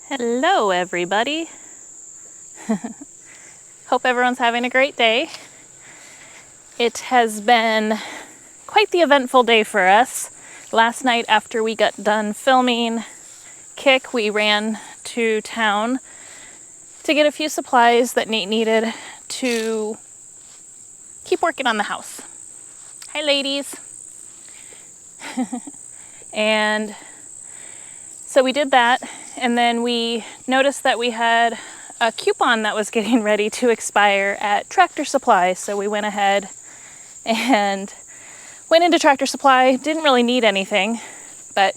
Hello everybody. Hope everyone's having a great day. It has been quite the eventful day for us. Last night after we got done filming Kick, we ran to town to get a few supplies that Nate needed to keep working on the house. Hi ladies. And so we did that, and then we noticed that we had a coupon that was getting ready to expire at Tractor Supply. So we went ahead and went into Tractor Supply. Didn't really need anything, but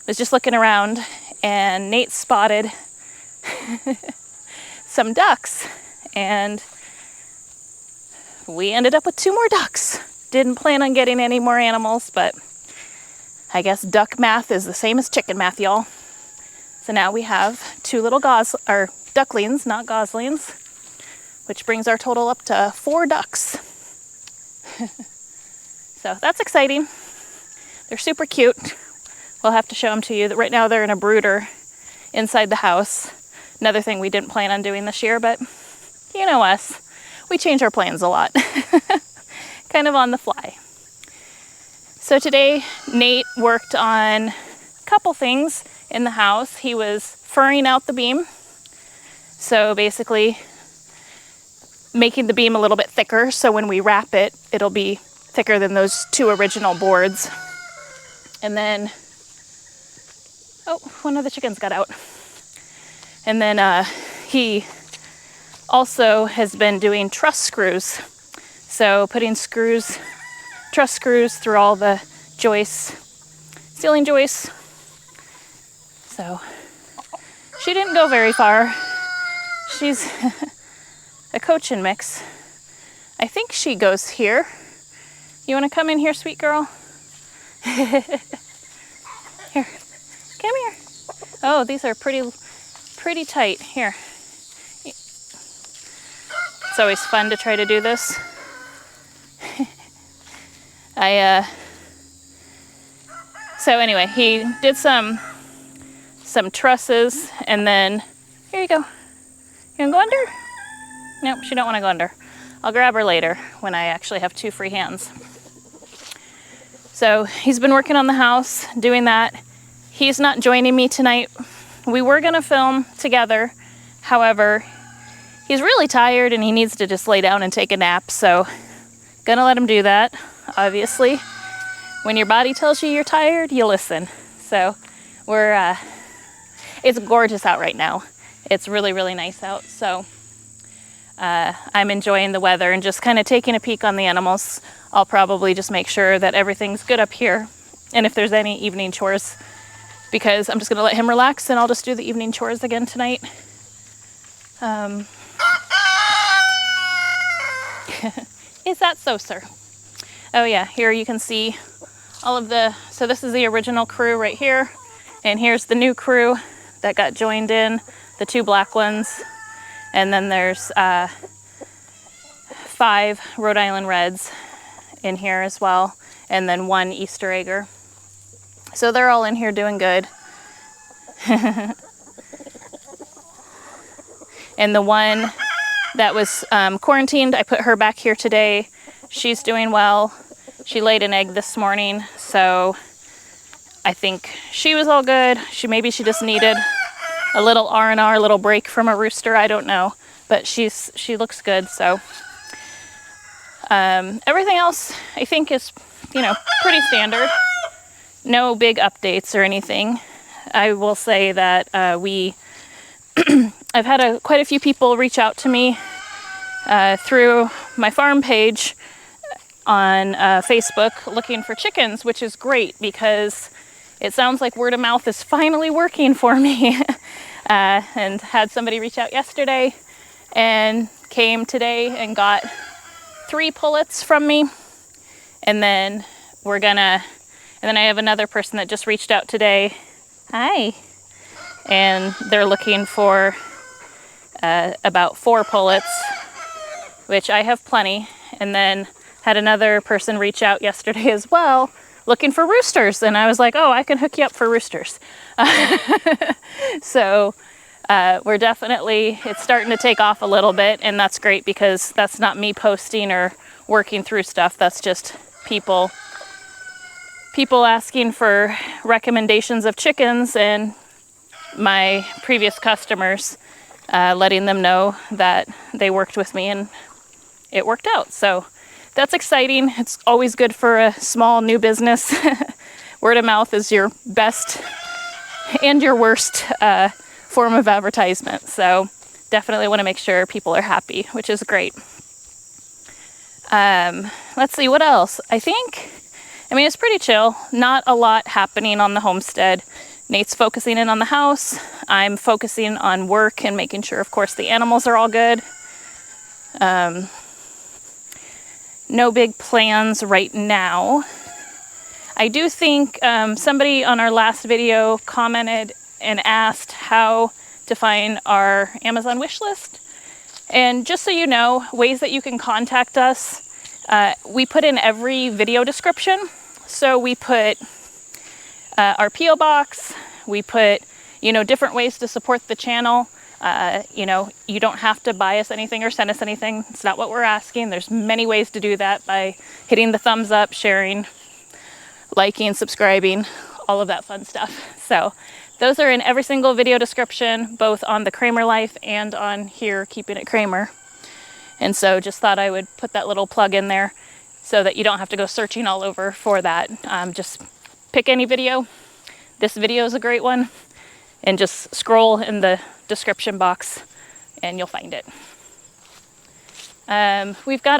was just looking around, and Nate spotted some ducks, and we ended up with 2 more ducks. Didn't plan on getting any more animals, but I guess duck math is the same as chicken math, y'all. So now we have 2 little ducklings, not goslings, which brings our total up to 4 ducks. So that's exciting. They're super cute. We'll have to show them to you. Right now they're in a brooder inside the house. Another thing we didn't plan on doing this year, but you know us. We change our plans a lot. Kind of on the fly. So today, Nate worked on a couple things in the house. He was furring out the beam. So basically making the beam a little bit thicker, so when we wrap it, it'll be thicker than those 2 original boards. And then, oh, one of the chickens got out. And then he also has been doing truss screws. So putting truss screws through all the joists, ceiling joists. So she didn't go very far. She's a Cochin mix. I think she goes here. You want to come in here, sweet girl? Here, come here. Oh, these are pretty tight. Here. It's always fun to try to do this. So anyway, he did some trusses, and then here you go. You wanna go under? Nope, she don't want to go under. I'll grab her later when I actually have 2 free hands. So he's been working on the house, doing that. He's not joining me tonight. We were gonna film together. However, he's really tired and he needs to just lay down and take a nap. So gonna let him do that, obviously. When your body tells you you're tired, you listen. So it's gorgeous out right now. It's really, really nice out. So I'm enjoying the weather and just kind of taking a peek on the animals. I'll probably just make sure that everything's good up here. And if there's any evening chores, because I'm just gonna let him relax and I'll just do the evening chores again tonight. Is that so, sir? Oh yeah, here you can see all of so this is the original crew right here, and here's the new crew that got joined in, the 2 black ones, and then there's 5 Rhode Island Reds in here as well, and then 1 Easter egger. So they're all in here doing good. And the one that was quarantined, I put her back here today. She's doing well. She laid an egg this morning, so I think she was all good. Maybe she just needed a little R&R, a little break from a rooster. I don't know, but she looks good. So everything else I think is, pretty standard. No big updates or anything. I will say that I've had quite a few people reach out to me through my farm page on Facebook looking for chickens, which is great because it sounds like word of mouth is finally working for me. And had somebody reach out yesterday and came today and got 3 pullets from me. And then I have another person that just reached out today. Hi. And they're looking for about 4 pullets, which I have plenty. And then had another person reach out yesterday as well, looking for roosters. And I was like, oh, I can hook you up for roosters. So We're definitely, it's starting to take off a little bit, and that's great because that's not me posting or working through stuff. That's just people asking for recommendations of chickens, and my previous customers letting them know that they worked with me and it worked out. So that's exciting. It's always good for a small new business. Word of mouth is your best and your worst form of advertisement. So definitely want to make sure people are happy, which is great. Let's see, what else? I mean, it's pretty chill. Not a lot happening on the homestead. Nate's focusing in on the house. I'm focusing on work and making sure, of course, the animals are all good. No big plans right now. I do think somebody on our last video commented and asked how to find our Amazon wish list. And just so you know, ways that you can contact us, we put in every video description. So we put our P.O. box, we put, different ways to support the channel. You don't have to buy us anything or send us anything. It's not what we're asking. There's many ways to do that by hitting the thumbs up, sharing, liking, subscribing, all of that fun stuff. So those are in every single video description, both on the Kramer Life and on here, Keeping It Kramer. And so just thought I would put that little plug in there so that you don't have to go searching all over for that. Just pick any video. This video is a great one. And just scroll in the description box and you'll find it. We've got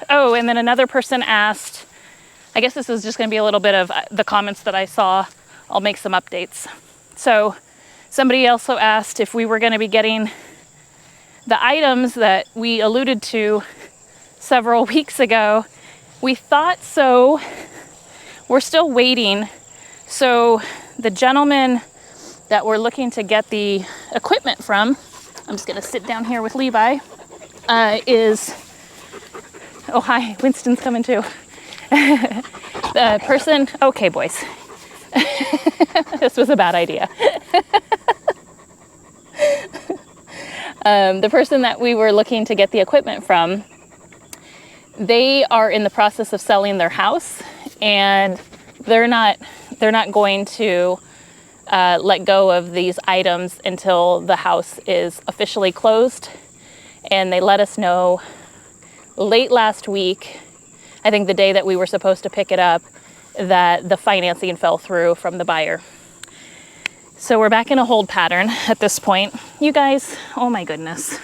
and then another person asked, I guess this is just going to be a little bit of the comments that I saw. I'll make some updates. So somebody also asked if we were going to be getting the items that we alluded to several weeks ago. We thought so. We're still waiting. So the gentleman that we're looking to get the equipment from, I'm just going to sit down here with Levi, is, oh hi, Winston's coming too. The person, okay boys, this was a bad idea. The person that we were looking to get the equipment from, they are in the process of selling their house, and they're not going to let go of these items until the house is officially closed. And they let us know late last week, I think the day that we were supposed to pick it up, that the financing fell through from the buyer. So we're back in a hold pattern at this point. You guys, oh my goodness.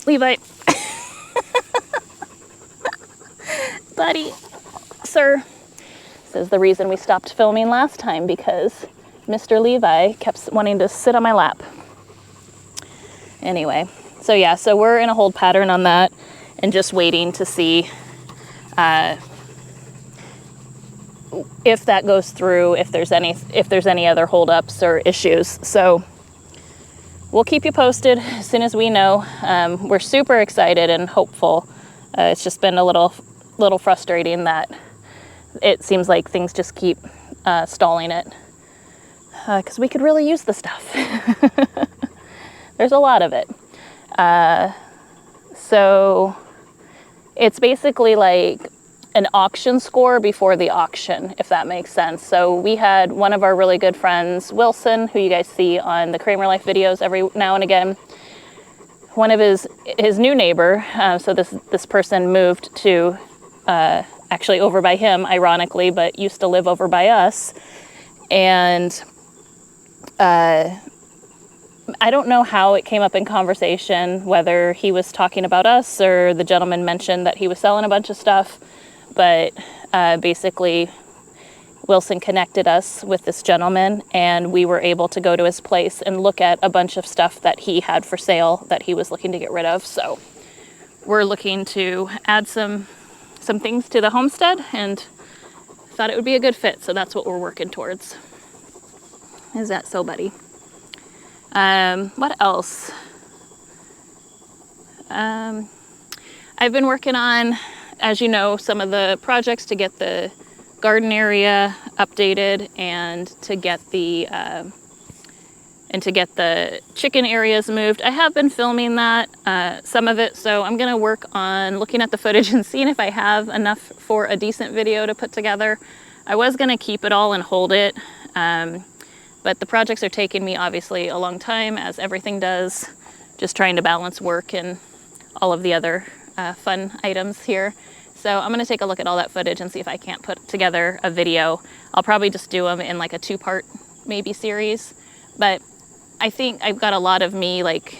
Levi. Buddy, sir. This is the reason we stopped filming last time, because Mr. Levi kept wanting to sit on my lap. Anyway, so we're in a hold pattern on that and just waiting to see if that goes through, if there's any other holdups or issues. So we'll keep you posted as soon as we know. We're super excited and hopeful. It's just been a little frustrating that it seems like things just keep stalling it, because we could really use the stuff. There's a lot of it. So it's basically like an auction score before the auction, if that makes sense. So we had one of our really good friends, Wilson, who you guys see on the Kramer Life videos every now and again. One of his new neighbor, so this person moved to actually over by him, ironically, but used to live over by us. And I don't know how it came up in conversation, whether he was talking about us or the gentleman mentioned that he was selling a bunch of stuff. But basically, Wilson connected us with this gentleman, and we were able to go to his place and look at a bunch of stuff that he had for sale that he was looking to get rid of. So we're looking to add some things to the homestead, and thought it would be a good fit. So that's what we're working towards. Is that so, buddy? What else? I've been working on, as you know, some of the projects to get the garden area updated and to get the and to get the chicken areas moved. I have been filming that, some of it, so I'm gonna work on looking at the footage and seeing if I have enough for a decent video to put together. I was gonna keep it all and hold it, but the projects are taking me obviously a long time, as everything does, just trying to balance work and all of the other fun items here. So I'm gonna take a look at all that footage and see if I can't put together a video. I'll probably just do them in like a 2-part maybe series, but I think I've got a lot of me like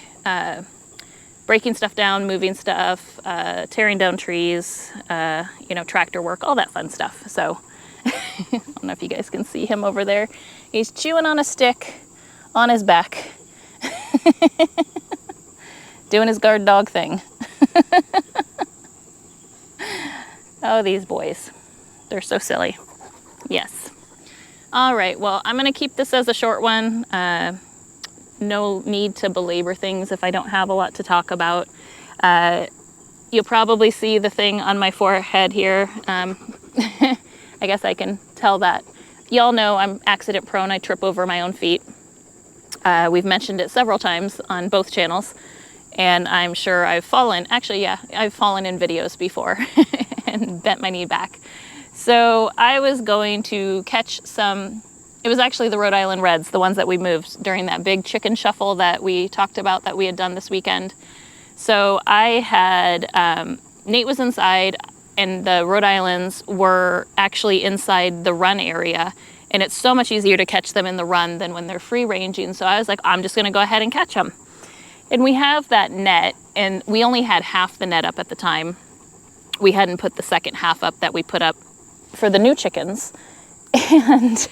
breaking stuff down, moving stuff, tearing down trees, you know, tractor work, all that fun stuff. So I don't know if you guys can see him over there. He's chewing on a stick on his back, doing his guard dog thing. Oh, these boys. They're so silly. Yes. All right, well, I'm gonna keep this as a short one. No need to belabor things if I don't have a lot to talk about. You'll probably see the thing on my forehead here. I guess I can tell that. Y'all know I'm accident prone. I trip over my own feet. We've mentioned it several times on both channels, and I'm sure I've fallen. Actually, yeah, I've fallen in videos before and bent my knee back. So I was going to catch some, it was actually the Rhode Island Reds, the ones that we moved during that big chicken shuffle that we talked about that we had done this weekend. So I had, Nate was inside, and the Rhode Islands were actually inside the run area, and it's so much easier to catch them in the run than when they're free ranging. So I was like, I'm just gonna go ahead and catch them. And we have that net, and we only had half the net up at the time. We hadn't put the second half up that we put up for the new chickens. And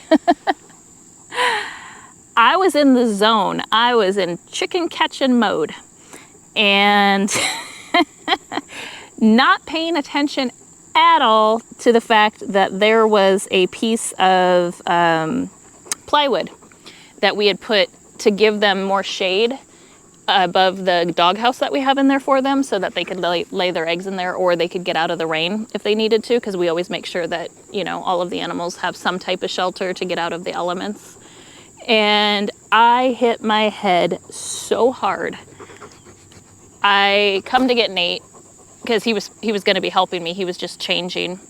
I was in the zone. I was in chicken catching mode and not paying attention at all to the fact that there was a piece of plywood that we had put to give them more shade above the doghouse that we have in there for them, so that they could lay their eggs in there, or they could get out of the rain if they needed to, because we always make sure that, you know, all of the animals have some type of shelter to get out of the elements. And I hit my head so hard. I come to get Nate because he was going to be helping me. He was just changing.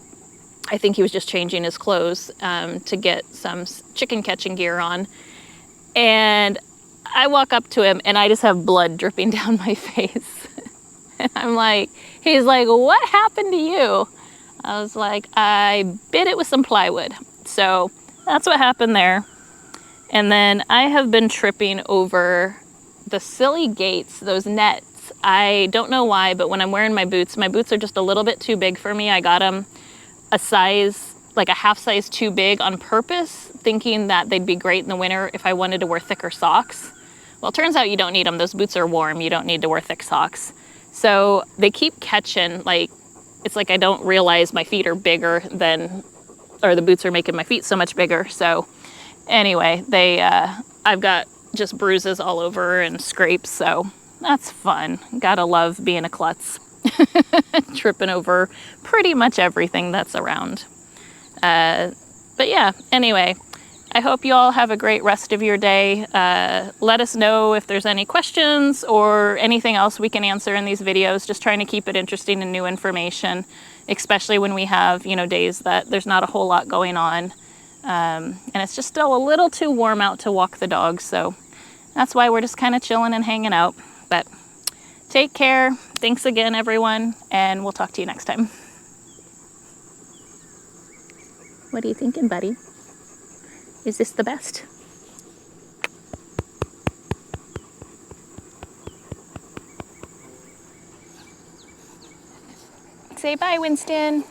I think he was just changing his clothes to get some chicken catching gear on. And I walk up to him and I just have blood dripping down my face. And I'm like, he's like, what happened to you? I was like, I bit it with some plywood. So that's what happened there. And then I have been tripping over the silly gates, those nets. I don't know why, but when I'm wearing my boots are just a little bit too big for me. I got them a size, like a half size too big on purpose, thinking that they'd be great in the winter if I wanted to wear thicker socks. Well, it turns out you don't need them. Those boots are warm. You don't need to wear thick socks. So they keep catching, like, it's like I don't realize my feet are bigger than, or the boots are making my feet so much bigger. So anyway, I've got just bruises all over and scrapes, so that's fun. Gotta love being a klutz. Tripping over pretty much everything that's around. But yeah, anyway, I hope you all have a great rest of your day. Let us know if there's any questions or anything else we can answer in these videos. Just trying to keep it interesting and new information, especially when we have, you know, days that there's not a whole lot going on. And it's just still a little too warm out to walk the dogs. So that's why we're just kind of chilling and hanging out. But take care. Thanks again, everyone. And we'll talk to you next time. What are you thinking, buddy? Is this the best? Say bye, Winston.